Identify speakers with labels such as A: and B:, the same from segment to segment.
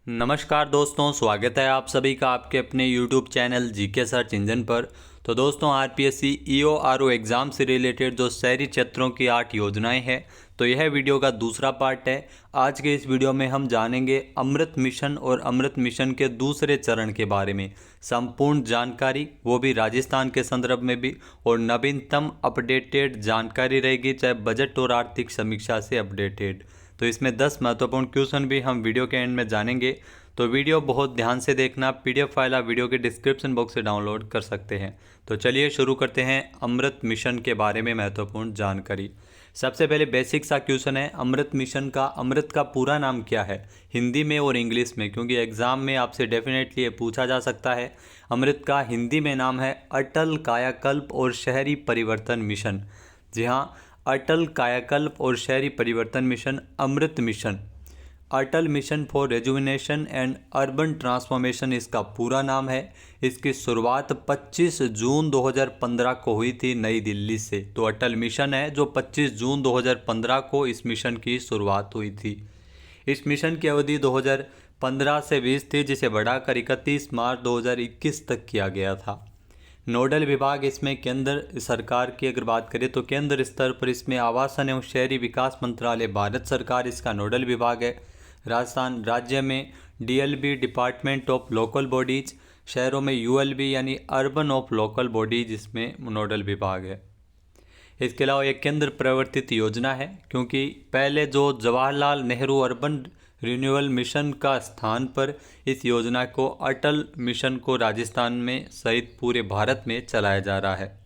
A: नमस्कार दोस्तों, स्वागत है आप सभी का आपके अपने YouTube channel GK search engine पर। तो दोस्तों, आरपीएससी ईओ आरओ एग्ज़ाम से रिलेटेड जो शहरी क्षेत्रों की 8 योजनाएं हैं, तो यह वीडियो का दूसरा पार्ट है। आज के इस वीडियो में हम जानेंगे अमृत मिशन और अमृत मिशन के दूसरे चरण के बारे में संपूर्ण जानकारी, वो भी राजस्थान के संदर्भ में भी, और नवीनतम अपडेटेड जानकारी रहेगी, चाहे बजट और आर्थिक समीक्षा से अपडेटेड। तो इसमें 10 महत्वपूर्ण क्वेश्चन भी हम वीडियो के एंड में जानेंगे। तो वीडियो बहुत ध्यान से देखना। पीडीएफ फाइल आप वीडियो के डिस्क्रिप्शन बॉक्स से डाउनलोड कर सकते हैं। तो चलिए शुरू करते हैं अमृत मिशन के बारे में महत्वपूर्ण जानकारी। सबसे पहले बेसिक सा क्वेश्चन है, अमृत मिशन का अमृत का पूरा नाम क्या है, हिंदी में और इंग्लिश में, क्योंकि एग्जाम में आपसे डेफिनेटली ये पूछा जा सकता है। अमृत का हिंदी में नाम है अटल कायाकल्प और शहरी परिवर्तन मिशन। जी हाँ, अटल कायाकल्प और शहरी परिवर्तन mission, Amrit mission. Atal mission for rejuvenation and urban transformation इसका पूरा नाम है। इसकी शुरुआत 25 जून 2015 को हुई थी नई दिल्ली से। तो अटल मिशन है जो 25 जून 2015 को इस मिशन की शुरुआत हुई थी। इस मिशन की अवधि 2015 से 20 थी, जिसे बढ़ाकर 31 मार्च 2021 तक किया गया था। नोडल विभाग इसमें केंद्र सरकार की अगर बात करें तो केंद्र स्तर पर इसमें आवासन एवं शहरी विकास मंत्रालय भारत सरकार इसका नोडल विभाग है। राजस्थान राज्य में DLB department of local bodies, शहरों में यूएलबी यानी अर्बन ऑफ लोकल बॉडीज इसमें नोडल विभाग है। इसके अलावा एक केंद्र प्रवर्तित योजना है, क्योंकि पहले जो Jawaharlal Nehru urban renewal mission का स्थान पर इस योजना को अटल मिशन को राजस्थान में सहित पूरे भारत में चलाया जा रहा है।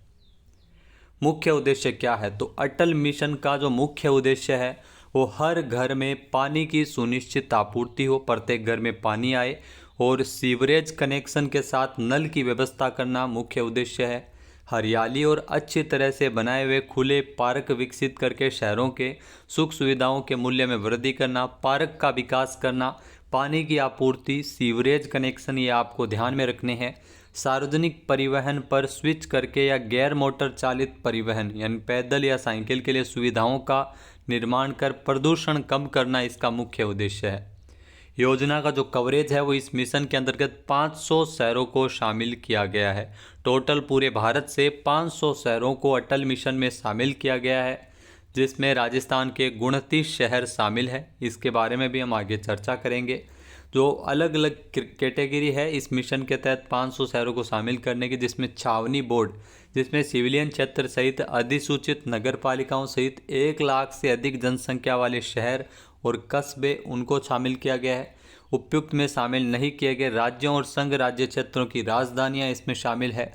A: मुख्य उद्देश्य क्या है, तो अटल मिशन का जो मुख्य उद्देश्य है वो हर घर में पानी की सुनिश्चित आपूर्ति हो, प्रत्येक घर में पानी आए, और सीवरेज कनेक्शन के साथ नल की व्यवस्था करना मुख्य उद्देश्य है। हरियाली और अच्छी तरह से बनाए हुए खुले पार्क विकसित करके शहरों के सुख सुविधाओं के मूल्य में वृद्धि करना, पार्क का विकास करना, पानी की आपूर्ति, सीवरेज कनेक्शन, ये आपको ध्यान में रखने हैं। सार्वजनिक परिवहन पर स्विच करके या गैर मोटर चालित परिवहन यानी पैदल या साइकिल के लिए सुविधाओं का निर्माण कर प्रदूषण कम करना इसका मुख्य उद्देश्य है। योजना का जो कवरेज है वो इस मिशन के अंतर्गत 500 शहरों को शामिल किया गया है। टोटल पूरे भारत से 500 शहरों को अटल मिशन में शामिल किया गया है, जिसमें राजस्थान के 29 शहर शामिल है। इसके बारे में भी हम आगे चर्चा करेंगे। जो अलग अलग कैटेगरी है इस मिशन के तहत 500 शहरों को शामिल करने की, जिसमें छावनी बोर्ड, जिसमें सिविलियन क्षेत्र सहित अधिसूचित नगर पालिकाओं सहित 1 लाख से अधिक जनसंख्या वाले शहर और कस्बे, उनको शामिल किया गया है। उपयुक्त में शामिल नहीं किए गए राज्यों और संघ राज्य क्षेत्रों की राजधानियां इसमें शामिल है।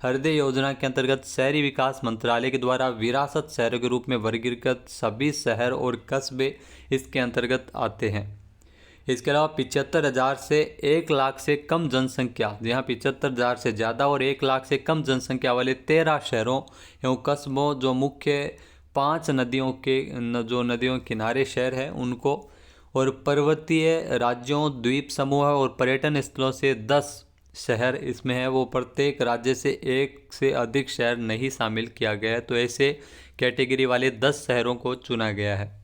A: हृदय योजना के अंतर्गत शहरी विकास मंत्रालय के द्वारा विरासत शहरों के रूप में वर्गीकृत सभी शहर और कस्बे इसके अंतर्गत आते हैं। इसके अलावा 75,000 से 1 लाख से कम जनसंख्या, जहाँ 75,000 से ज़्यादा और 1 लाख से कम जनसंख्या वाले 13 शहरों एवं कस्बों, जो मुख्य 5 नदियों के जो नदियों किनारे शहर हैं उनको, और पर्वतीय राज्यों, द्वीप समूह और पर्यटन स्थलों से 10 शहर इसमें है, वो प्रत्येक राज्य से 1 से अधिक शहर नहीं शामिल किया गया है। तो ऐसे कैटेगरी वाले 10 शहरों को चुना गया है।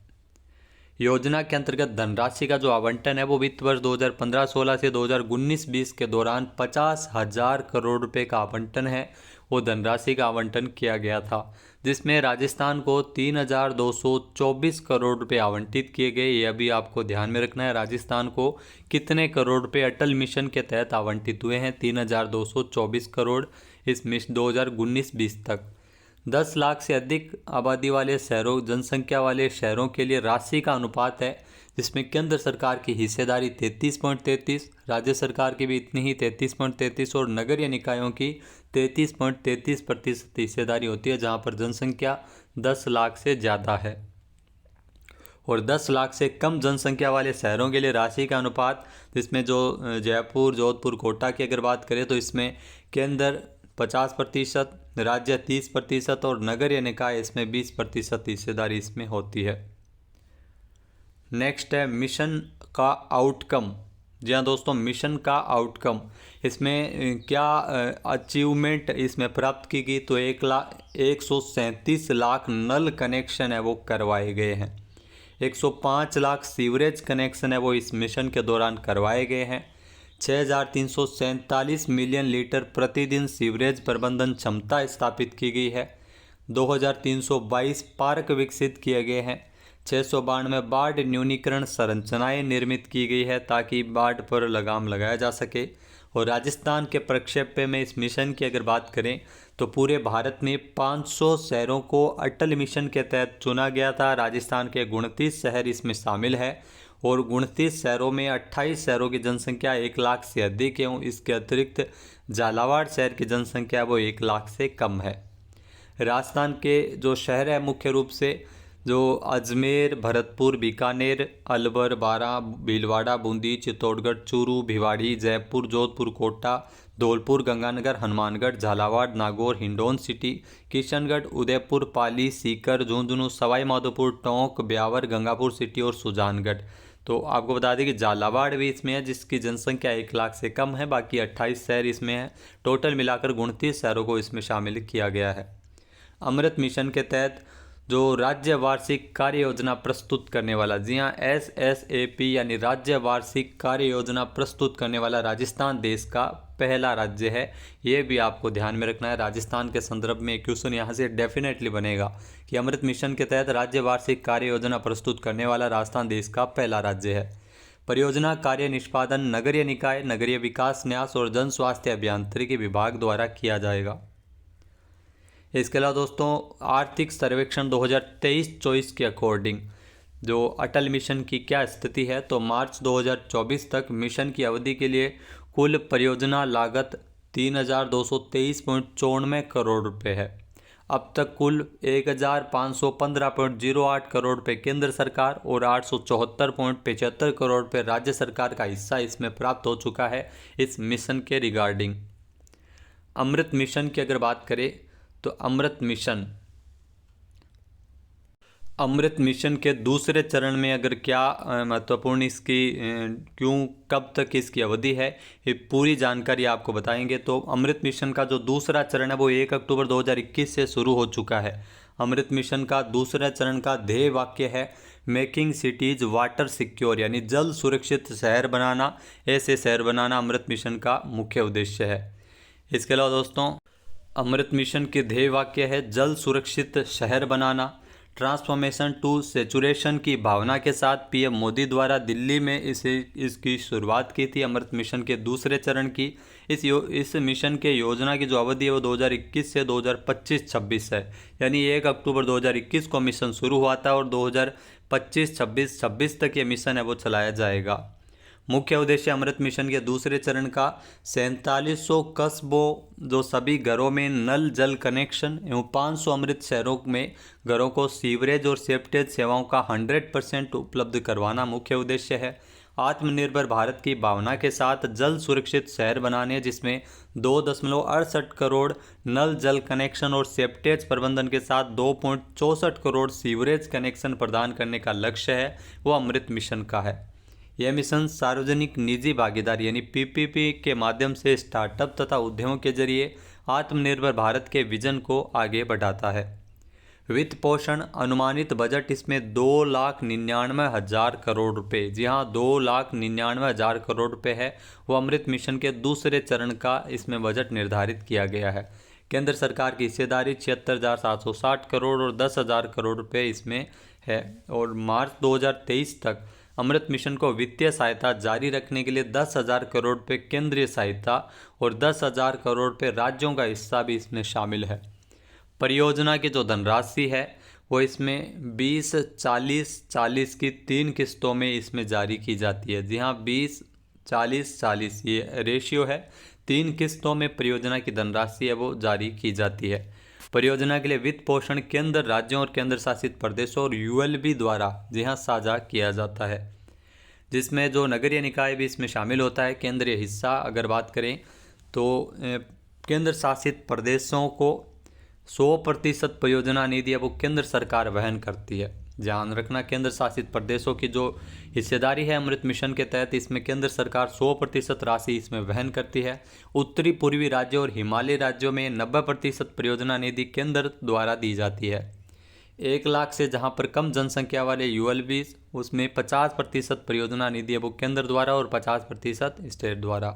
A: योजना के अंतर्गत धनराशि का जो आवंटन है वो वित्त वर्ष 2015-16 से 2019-20 के दौरान 50,000 करोड़ रुपए का आवंटन है, वो धनराशि का आवंटन किया गया था, जिसमें राजस्थान को 3,224 करोड़ रुपए आवंटित किए गए। ये अभी आपको ध्यान में रखना है, राजस्थान को कितने करोड़ रुपए अटल मिशन के तहत आवंटित हुए हैं। 3,224 करोड़ इस मिशन 2019-20 तक। 10 लाख से अधिक आबादी वाले शहरों, जनसंख्या वाले शहरों के लिए राशि का अनुपात है, जिसमें केंद्र सरकार की हिस्सेदारी 33.33, राज्य सरकार की भी इतनी ही 33.33 और नगरीय निकायों की 33.33% हिस्सेदारी होती है, जहां पर जनसंख्या 10 लाख से ज़्यादा है। और 10 लाख से कम जनसंख्या वाले शहरों के लिए राशि का अनुपात, जिसमें जो जयपुर, जोधपुर, कोटा की अगर बात करें तो इसमें केंद्र 50%, राज्य 30% और नगरीय निकाय इसमें 20% हिस्सेदारी इसमें होती है। नेक्स्ट है मिशन का आउटकम। जी हाँ दोस्तों, मिशन का आउटकम, इसमें क्या अचीवमेंट इसमें प्राप्त की गई, तो 137 लाख नल कनेक्शन है वो करवाए गए हैं। 105 लाख सीवरेज कनेक्शन है वो इस मिशन के दौरान करवाए गए हैं। 6,347 मिलियन लीटर प्रतिदिन सीवरेज प्रबंधन क्षमता स्थापित की गई है। 2,322 पार्क विकसित किए गए हैं। 692 बाढ़ न्यूनीकरण संरचनाएं निर्मित की गई है ताकि बाढ़ पर लगाम लगाया जा सके। और राजस्थान के प्रक्षेप्य में इस मिशन की अगर बात करें तो पूरे भारत में 500 शहरों को अटल मिशन के तहत चुना गया था। राजस्थान के 29 शहर इसमें शामिल है और 29 शहरों में 28 शहरों की जनसंख्या 1 लाख से अधिक है। इसके अतिरिक्त झालावाड़ शहर की जनसंख्या वो 1 लाख से कम है। राजस्थान के जो शहर है मुख्य रूप से जो अजमेर, भरतपुर, बीकानेर, अलवर, बारां, भीलवाड़ा, बूंदी, चित्तौड़गढ़, चूरू, भिवाड़ी, जयपुर, जोधपुर, कोटा, धौलपुर, गंगानगर, हनुमानगढ़, झालावाड़, नागौर, हिंडौन सिटी, किशनगढ़, उदयपुर, पाली, सीकर, झुंझुनू, सवाई माधोपुर, टोंक, ब्यावर, गंगापुर सिटी और सुजानगढ़। तो आपको बता दें कि झालावाड़ भी इसमें है जिसकी जनसंख्या 1 लाख से कम है। बाकी 28 शहर इसमें है। टोटल मिलाकर 29 शहरों को इसमें शामिल किया गया है। अमृत मिशन के तहत जो राज्य वार्षिक कार्य योजना प्रस्तुत करने वाला, जी हाँ, SSAP यानी राज्य वार्षिक कार्य योजना प्रस्तुत करने वाला राजस्थान देश का पहला राज्य है। ये भी आपको ध्यान में रखना है। राजस्थान के संदर्भ में क्वेश्चन यहाँ से डेफिनेटली बनेगा कि अमृत मिशन के तहत राज्य वार्षिक कार्य योजना प्रस्तुत करने वाला राजस्थान देश का पहला राज्य है। परियोजना कार्य निष्पादन नगरीय निकाय, नगरीय विकास, न्यास और जन स्वास्थ्य अभियांत्रिकी विभाग द्वारा किया जाएगा। इसके अलावा दोस्तों आर्थिक सर्वेक्षण 2023-24 के अकॉर्डिंग जो अटल मिशन की क्या स्थिति है, तो मार्च 2024 तक मिशन की अवधि के लिए कुल परियोजना लागत 3,223.94 करोड़ रुपए है। अब तक कुल 1,515.08 करोड़ रुपए केंद्र सरकार और 874.75 करोड़ रुपए राज्य सरकार का हिस्सा इसमें प्राप्त हो चुका है इस मिशन के रिगार्डिंग। अमृत मिशन की अगर बात करें तो अमृत मिशन के दूसरे चरण में अगर क्या महत्वपूर्ण इसकी कब तक इसकी अवधि है, ये पूरी जानकारी आपको बताएंगे। तो अमृत मिशन का जो दूसरा चरण है वो 1 अक्टूबर 2021 से शुरू हो चुका है। अमृत मिशन का दूसरा चरण का ध्येय वाक्य है मेकिंग सिटीज वाटर सिक्योर, यानी जल सुरक्षित शहर बनाना, ऐसे शहर बनाना अमृत मिशन का मुख्य उद्देश्य है। इसके अलावा दोस्तों अमृत मिशन के ध्येय वाक्य है जल सुरक्षित शहर बनाना। ट्रांसफॉर्मेशन टू सेचुरेशन की भावना के साथ पीएम मोदी द्वारा दिल्ली में इसकी शुरुआत की थी अमृत मिशन के दूसरे चरण की। इस मिशन के योजना की जो अवधि है वो 2021 से 2025-26 है, यानी 1 अक्टूबर 2021 को मिशन शुरू हुआ था और 2025-26 तक ये मिशन है वो चलाया जाएगा। मुख्य उद्देश्य अमृत मिशन के दूसरे चरण का 4700 कस्बों जो सभी घरों में नल जल कनेक्शन एवं 500 अमृत शहरों में घरों को सीवरेज और सेप्टेज सेवाओं का 100% उपलब्ध करवाना मुख्य उद्देश्य है। आत्मनिर्भर भारत की भावना के साथ जल सुरक्षित शहर बनाने, जिसमें 2.68 करोड़ नल जल कनेक्शन और सेप्टेज प्रबंधन के साथ 2.64 करोड़ सीवरेज कनेक्शन प्रदान करने का लक्ष्य है, वो अमृत मिशन का है। यह मिशन सार्वजनिक निजी भागीदारी यानी PPP के माध्यम से स्टार्टअप तथा उद्यमों के जरिए आत्मनिर्भर भारत के विजन को आगे बढ़ाता है। वित्त पोषण अनुमानित बजट इसमें 2,99,000 करोड़ रुपए, जी हाँ 2,99,000 करोड़ रुपए है, वो अमृत मिशन के दूसरे चरण का इसमें बजट निर्धारित किया गया है। केंद्र सरकार की हिस्सेदारी 76,760 करोड़ और 10,000 करोड़ रुपए इसमें है। और मार्च 2023 तक अमृत मिशन को वित्तीय सहायता जारी रखने के लिए 10,000 करोड़ रुपये केंद्रीय सहायता और 10,000 करोड़ रुपये राज्यों का हिस्सा भी इसमें शामिल है। परियोजना की जो धनराशि है वो इसमें 20-40-40 की 3 किस्तों में इसमें जारी की जाती है। जी हाँ 20-40-40 ये रेशियो है। 3 किस्तों में परियोजना की धनराशि है वो जारी की जाती है। परियोजना के लिए वित्त पोषण केंद्र, राज्यों और केंद्र शासित प्रदेशों और ULB द्वारा जी हाँ साझा किया जाता है, जिसमें जो नगरीय निकाय भी इसमें शामिल होता है। केंद्रीय हिस्सा अगर बात करें तो केंद्र शासित प्रदेशों को 100% परियोजना निधि है वो केंद्र सरकार वहन करती है। ध्यान रखना केंद्र शासित प्रदेशों की जो हिस्सेदारी है अमृत मिशन के तहत, इसमें केंद्र सरकार 100% राशि इसमें वहन करती है। उत्तरी पूर्वी राज्यों और हिमालयी राज्यों में 90% परियोजना निधि केंद्र द्वारा दी जाती है। 1 लाख से जहां पर कम जनसंख्या वाले यूएलबी उसमें 50% परियोजना निधि है वो केंद्र द्वारा और 50% स्टेट द्वारा।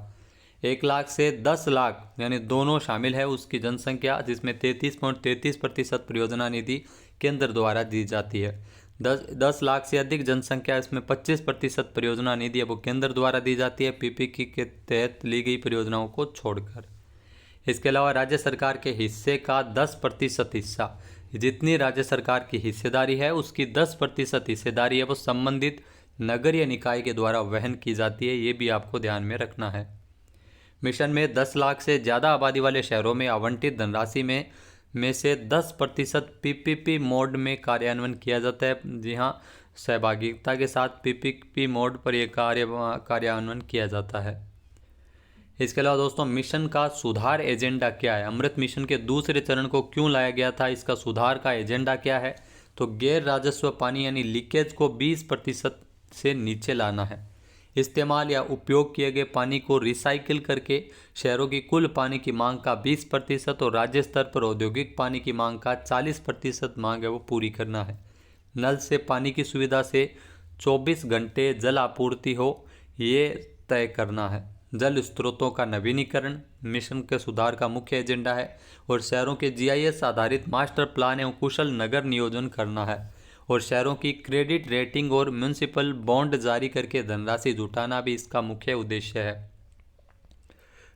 A: 1 लाख से 10 लाख यानी दोनों शामिल है उसकी जनसंख्या, जिसमें 33.33% परियोजना निधि केंद्र द्वारा दी जाती है। 10 लाख से अधिक जनसंख्या इसमें 25% परियोजना निधि है वो केंद्र द्वारा दी जाती है, पीपीपी के तहत ली गई परियोजनाओं को छोड़कर। इसके अलावा राज्य सरकार के हिस्से का 10% हिस्सा, जितनी राज्य सरकार की हिस्सेदारी है उसकी 10% हिस्सेदारी है वो संबंधित नगरीय निकाय के द्वारा वहन की जाती है, ये भी आपको ध्यान में रखना है। मिशन में 10 लाख से ज़्यादा आबादी वाले शहरों में आवंटित धनराशि में से 10% पीपीपी मोड में कार्यान्वयन किया जाता है। जी हाँ, सहभागिता के साथ पीपीपी मोड पर यह कार्यान्वयन किया जाता है। इसके अलावा दोस्तों, मिशन का सुधार एजेंडा क्या है? अमृत मिशन के दूसरे चरण को क्यों लाया गया था, इसका सुधार का एजेंडा क्या है? तो गैर राजस्व पानी यानी लीकेज को 20% से नीचे लाना है। इस्तेमाल या उपयोग किए गए पानी को रिसाइकिल करके शहरों की कुल पानी की मांग का 20% और राज्य स्तर पर औद्योगिक पानी की मांग का 40% मांग है वो पूरी करना है। नल से पानी की सुविधा से 24 घंटे जल आपूर्ति हो, ये तय करना है। जल स्रोतों का नवीनीकरण मिशन के सुधार का मुख्य एजेंडा है और शहरों के जीआईएस आधारित मास्टर प्लान एवं कुशल नगर नियोजन करना है और शहरों की क्रेडिट रेटिंग और म्यूनिसिपल बॉन्ड जारी करके धनराशि जुटाना भी इसका मुख्य उद्देश्य है।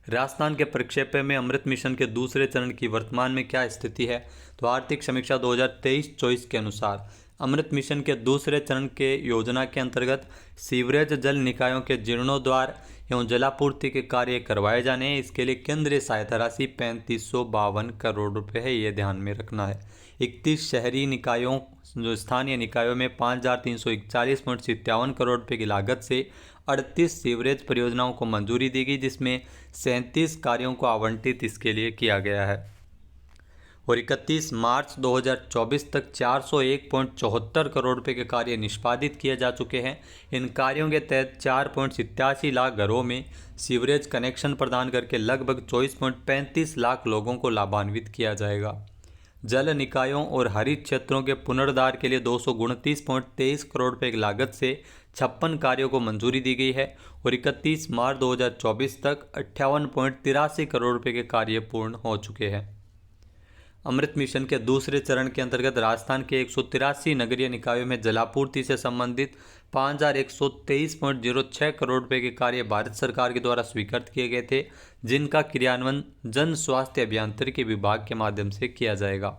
A: राजस्थान के प्रक्षेप्य में अमृत मिशन के दूसरे चरण की वर्तमान में क्या स्थिति है? तो आर्थिक समीक्षा 2023-24 के अनुसार अमृत मिशन के दूसरे चरण के योजना के अंतर्गत सीवरेज जल निकायों के जीर्णोद्वार एवं जलापूर्ति के कार्य करवाए जाने हैं। इसके लिए केंद्रीय सहायता राशि 3552 करोड़ रुपए है, ये ध्यान में रखना है। 31 शहरी निकायों जो स्थानीय निकायों में 5341.57 करोड़ रुपए की लागत से 38 सीवरेज परियोजनाओं को मंजूरी दी गई, जिसमें 37 कार्यों को आवंटित इसके लिए किया गया है और 31 मार्च 2024 तक 401.74 करोड़ रुपए के कार्य निष्पादित किए जा चुके हैं। इन कार्यों के तहत 4.87 लाख घरों में सीवरेज कनेक्शन प्रदान करके लगभग 24.35 लाख लोगों को लाभान्वित किया जाएगा। जल निकायों और हरित क्षेत्रों के पुनरुद्धार के लिए 229.23 करोड़ रुपए की लागत से 56 कार्यों को मंजूरी दी गई है और 31 मार्च 2024 तक 58.83 करोड़ रुपए के कार्य पूर्ण हो चुके हैं। अमृत मिशन के दूसरे चरण के अंतर्गत राजस्थान के 183 नगरीय निकायों में जलापूर्ति से संबंधित 5123.06 करोड़ रुपए के कार्य भारत सरकार के द्वारा स्वीकृत किए गए थे, जिनका क्रियान्वयन जन स्वास्थ्य अभियांत्रिकी विभाग के माध्यम से किया जाएगा।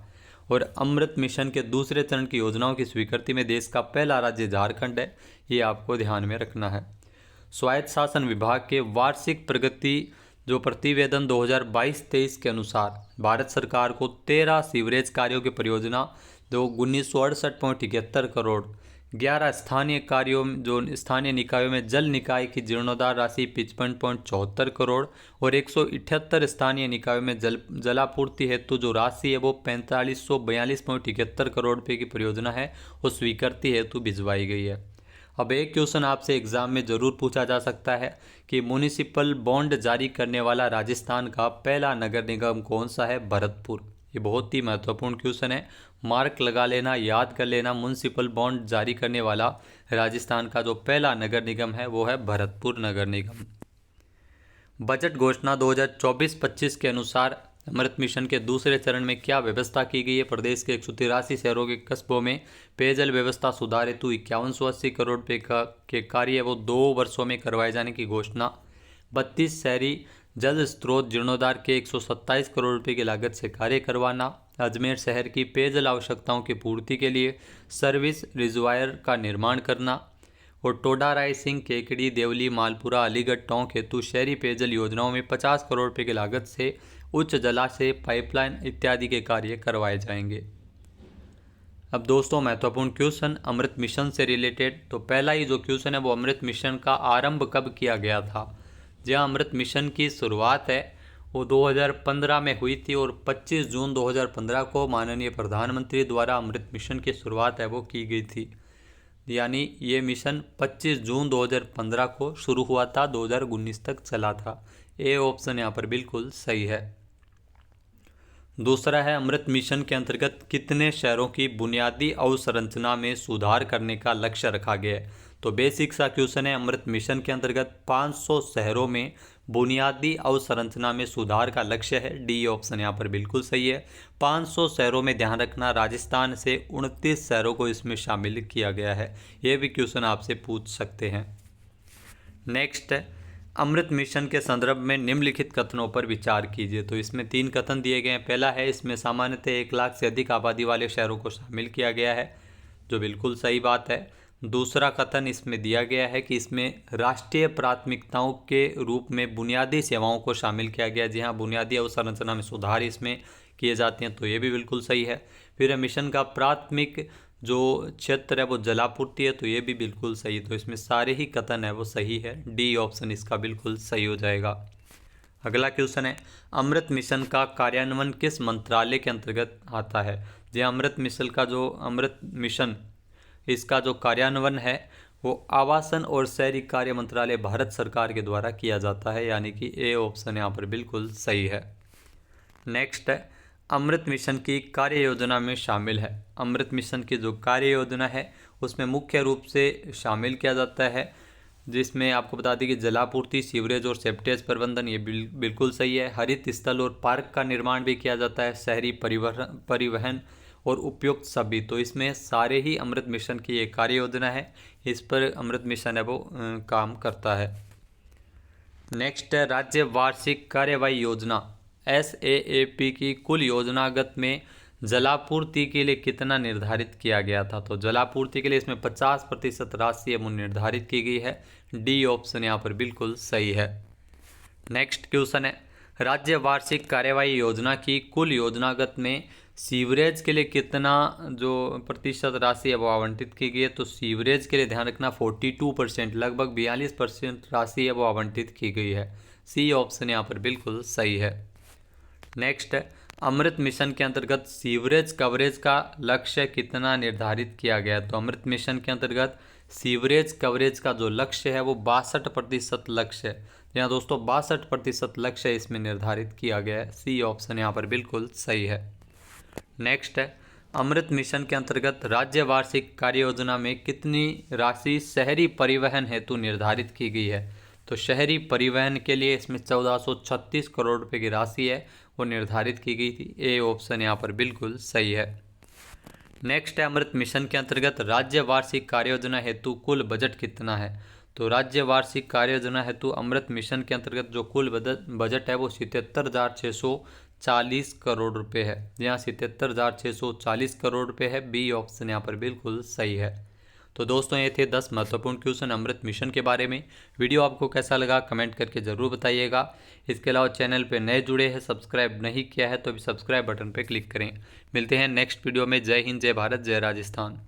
A: और अमृत मिशन के दूसरे चरण की योजनाओं की स्वीकृति में देश का पहला राज्य झारखंड है, ये आपको ध्यान में रखना है। स्वायत्त शासन विभाग के वार्षिक प्रगति जो प्रतिवेदन 2022-23 के अनुसार भारत सरकार को 13 सीवरेज कार्यों की परियोजना जो 1968.71 करोड़, 11 स्थानीय कार्यों जो स्थानीय निकायों में जल निकाय की जीर्णोद्धार राशि 55.74 करोड़ और 178 स्थानीय निकायों में जलापूर्ति हेतु जो राशि है वो 4542.71 करोड़ रुपये की परियोजना है वो स्वीकृति हेतु भिजवाई गई है। अब एक क्वेश्चन आपसे एग्जाम में ज़रूर पूछा जा सकता है कि म्युनिसिपल बॉन्ड जारी करने वाला राजस्थान का पहला नगर निगम कौन सा है? भरतपुर। ये बहुत ही महत्वपूर्ण क्वेश्चन है, मार्क लगा लेना, याद कर लेना। म्युनिसिपल बॉन्ड जारी करने वाला राजस्थान का जो पहला नगर निगम है वो है भरतपुर नगर निगम। बजट घोषणा 2024-25 के अनुसार अमृत मिशन के दूसरे चरण में क्या व्यवस्था की गई है? प्रदेश के 183 शहरों के कस्बों में पेयजल व्यवस्था सुधार हेतु 5180 करोड़ रुपये के कार्य वो 2 वर्षों में करवाए जाने की घोषणा। 32 शहरी जल स्रोत जीर्णोद्धार के 127 करोड़ रुपये की लागत से कार्य करवाना। अजमेर शहर की पेयजल आवश्यकताओं की पूर्ति के लिए सर्विस रिजर्वायर का निर्माण करना और टोडा रायसिंह, केकड़ी, देवली, मालपुरा, अलीगढ़, टोंक हेतु शहरी पेयजल योजनाओं में 50 करोड़ रुपये की लागत से उच्च जलाशय, पाइपलाइन इत्यादि के कार्य करवाए जाएंगे। अब दोस्तों महत्वपूर्ण क्वेश्चन अमृत मिशन से रिलेटेड, तो पहला ही जो क्वेश्चन है वो अमृत मिशन का आरंभ कब किया गया था? जहाँ अमृत मिशन की शुरुआत है वो 2015 में हुई थी और 25 जून 2015 को माननीय प्रधानमंत्री द्वारा अमृत मिशन की शुरुआत है वो की गई थी। यानी ये मिशन 25 जून 2015 को शुरू हुआ था, 2019 तक चला था। ए ऑप्शन यहाँ पर बिल्कुल सही है। दूसरा है अमृत मिशन के अंतर्गत कितने शहरों की बुनियादी अवसंरचना में सुधार करने का लक्ष्य रखा गया है। तो बेसिक सा क्वेश्चन है। अमृत मिशन के अंतर्गत 500 शहरों में बुनियादी अवसंरचना में सुधार का लक्ष्य है। डी ऑप्शन यहाँ पर बिल्कुल सही है। 500 शहरों में ध्यान रखना, राजस्थान से 29 शहरों को इसमें शामिल किया गया है। ये भी क्वेश्चन आपसे पूछ सकते हैं। नेक्स्ट है अमृत मिशन के संदर्भ में निम्नलिखित कथनों पर विचार कीजिए। तो इसमें 3 कथन दिए गए हैं। पहला है इसमें सामान्यतः 1 लाख से अधिक आबादी वाले शहरों को शामिल किया गया है, जो बिल्कुल सही बात है। दूसरा कथन इसमें दिया गया है कि इसमें राष्ट्रीय प्राथमिकताओं के रूप में बुनियादी सेवाओं को शामिल किया गया। जी हाँ, बुनियादी अवसंरचना में सुधार इसमें किए जाते हैं, तो ये भी बिल्कुल सही है। फिर मिशन का प्राथमिक जो क्षेत्र है वो जलापूर्ति है, तो ये भी बिल्कुल सही। तो इसमें सारे ही कथन है वो सही है। डी ऑप्शन इसका बिल्कुल सही हो जाएगा। अगला क्वेश्चन है अमृत मिशन का कार्यान्वयन किस मंत्रालय के अंतर्गत आता है। जी, अमृत मिशन इसका जो कार्यान्वयन है वो आवासन और शहरी कार्य मंत्रालय भारत सरकार के द्वारा किया जाता है, यानी कि ए ऑप्शन यहाँ पर बिल्कुल सही है। नेक्स्ट है अमृत मिशन की कार्य योजना में शामिल है। अमृत मिशन की जो कार्य योजना है उसमें मुख्य रूप से शामिल किया जाता है, जिसमें आपको बता दें कि जलापूर्ति, सीवरेज और सेप्टेज प्रबंधन, ये बिल्कुल सही है। हरित स्थल और पार्क का निर्माण भी किया जाता है, शहरी परिवहन और उपयुक्त सभी। तो इसमें सारे ही अमृत मिशन की ये कार्य योजना है, इस पर अमृत मिशन है वो काम करता है। नेक्स्ट है राज्य वार्षिक कार्यवाही योजना SAAP की कुल योजनागत में जलापूर्ति के लिए कितना निर्धारित किया गया था। तो जलापूर्ति के लिए इसमें 50% राशि है वो निर्धारित की गई है। डी ऑप्शन यहाँ पर बिल्कुल सही है। नेक्स्ट क्वेश्चन है राज्य वार्षिक कार्यवाही योजना की कुल योजनागत में सीवरेज के लिए कितना जो प्रतिशत राशि है वो आवंटित की गई है। तो सीवरेज के लिए ध्यान रखना 42%, लगभग 42% राशि है वो आवंटित की गई है। सी ऑप्शन यहाँ पर बिल्कुल सही है। नेक्स्ट है अमृत मिशन के अंतर्गत सीवरेज कवरेज का लक्ष्य कितना निर्धारित किया गया। तो अमृत मिशन के अंतर्गत सीवरेज कवरेज का जो लक्ष्य है वो 62% लक्ष्य है। यहाँ दोस्तों 62% लक्ष्य इसमें निर्धारित किया गया है। सी ऑप्शन यहाँ पर बिल्कुल सही है। नेक्स्ट है अमृत मिशन के अंतर्गत राज्य वार्षिक कार्य योजना में कितनी राशि शहरी परिवहन हेतु निर्धारित की गई है। तो शहरी परिवहन के लिए इसमें 1436 करोड़ रुपए की राशि है वो निर्धारित की गई थी। ए ऑप्शन यहाँ पर बिल्कुल सही है। नेक्स्ट है अमृत मिशन के अंतर्गत राज्य वार्षिक कार्य योजना हेतु कुल बजट कितना है। तो राज्य वार्षिक कार्य योजना हेतु अमृत मिशन के अंतर्गत जो कुल बजट है वो 77,640 करोड़ रुपए है। यहाँ 77,640 करोड़ रुपए है। बी ऑप्शन यहाँ पर बिल्कुल सही है। तो दोस्तों ये थे 10 महत्वपूर्ण क्वेश्चन अमृत मिशन के बारे में। वीडियो आपको कैसा लगा कमेंट करके ज़रूर बताइएगा। इसके अलावा चैनल पे नए जुड़े हैं, सब्सक्राइब नहीं किया है तो अभी सब्सक्राइब बटन पे क्लिक करें। मिलते हैं नेक्स्ट वीडियो में। जय हिंद, जय भारत, जय राजस्थान।